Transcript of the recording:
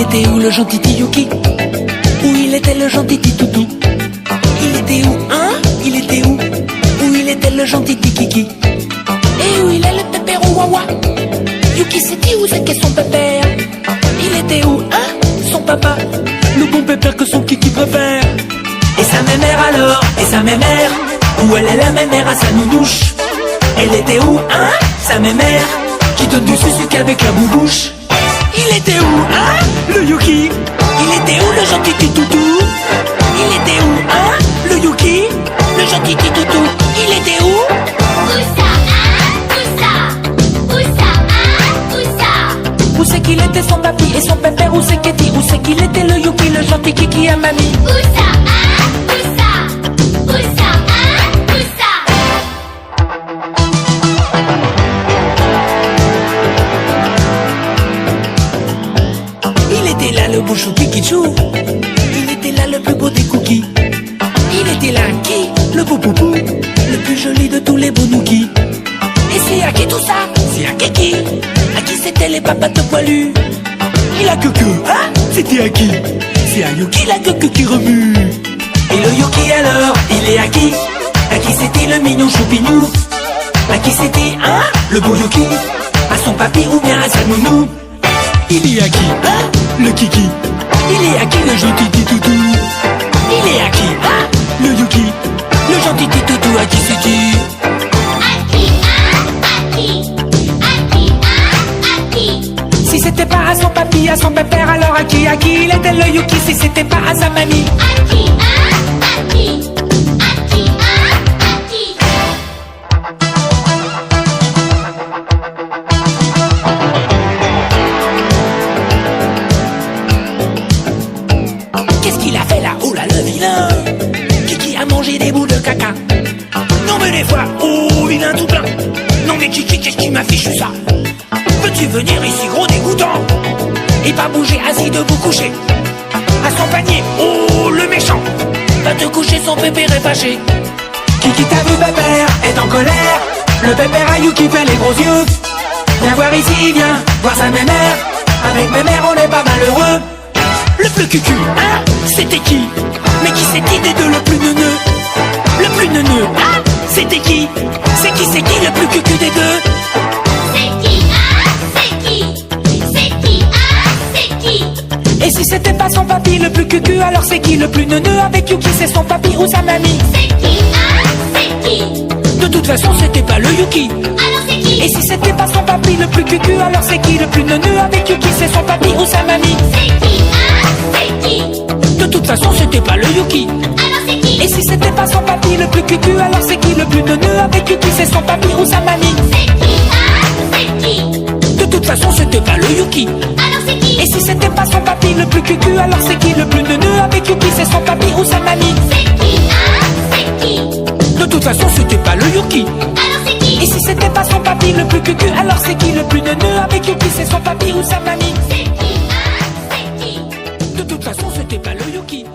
était où le gentil Yuki? Où il était le gentil Toutou? Il était où, hein? Il était où? Où il était le gentil Kiki? Et où il est le pépère ou Wawa? Yuki c'est-il où c'est qu'est son pépère? Il était où, hein? Son papa, le bon pépère que son Kiki préfère. Et sa mémère alors? Et sa mémère? Où elle est la mémère à sa nounouche? Elle était où, hein? Sa mémère qui donne du sucre avec la boubouche. Il était où, hein? Le Yuki? Il était où le gentil Toutou? Il était où, hein? Le Yuki? Le gentil Toutou? Il était où? Où ça, hein? Où ça? Où ça, hein? Où ça? Où c'est qu'il était son papi et son pépère? Où c'est qu'il était? Où c'est qu'il était le Yuki, le gentil Kiki à mamie? Où ça, hein? Où ça? Où ça, hein? Où ça? Il était là le bouchou Kikichou. Il était là le plus beau des cookies. Il était là qui? Le beau poupou, le plus joli de tous les bonouki. Et c'est à qui tout ça? C'est à Kiki. À qui c'était les papates poilus? Il a que, hein? C'était à qui? C'est à Yuki la queue qui remue. Et le Yuki alors, il est à qui? À qui c'était le mignon choupignou? À qui c'était, hein? Le beau Yuki? À son papi ou bien à sa nounou? Il est à qui, hein? Le Kiki. Il est à qui le gentil Toutou? Il est à qui, hein? Le Yuki. Le gentil Toutou à qui c'est-il? À qui, hein? À qui? À qui, hein? À qui? Si c'était pas à son papi, à son pépère, alors à qui? À qui il était le Yuki si c'était pas à sa mamie? À qui, hein? À qui? À qui, hein? À qui? Qu'est-ce qu'il a fait là-haut là, le vilain? Kiki a mangé des bouts de caca. Non mais des fois, oh vilain tout plein. Non mais Kiki, qu'est-ce qui m'a fichu ça? Peux-tu venir ici gros dégoûtant? Et pas bouger assis debout couché à son panier, oh le méchant. Va te coucher, son pépère est fâché. Kiki t'a vu pépère, est en colère. Le pépère à Yuki fait les gros yeux. Viens voir ici, viens voir sa mémère. Avec mémère on est pas malheureux. Le plus cucu, hein? C'était qui? Mais qui c'était des deux le plus neuneux? Le plus neuneux, hein? C'était qui? C'est qui le plus cucu des deux? C'est qui, hein? C'est qui? C'est qui, hein? C'est qui? Et si c'était pas son papi le plus cucu, alors c'est qui le plus neuneux? Avec Yuki c'est son papi ou sa mamie? C'est qui, hein? C'est qui? De toute façon c'était pas le Yuki. Alors c'est qui? Et si c'était pas son papi le plus cucu, alors c'est qui le plus neuneux? Avec Yuki c'est son papi ou sa mamie? C'est qui, hein? C'est qui? De toute façon c'était pas le Yuki. Alors c'est qui? Et si c'était pas son papi le plus cucu, alors c'est qui le plus neuneux? Avec Yuki c'est son papi ou sa mamie? C'est qui, hein? C'est qui? De toute façon c'était pas le Yuki. Alors c'est qui? Et si c'était pas son papi le plus cucu, alors c'est qui le plus neuneux? Avec Yuki c'est son papi ou sa mamie? C'est qui, hein? C'est qui? De toute façon c'était pas le Yuki. Alors c'est qui? Et si c'était pas son papi le plus cucu, alors c'est qui le plus neuneux? Avec Yuki c'est son papi ou sa mamie? C'est qui, hein? C'est qui? De toute façon c'était pas le Yuki.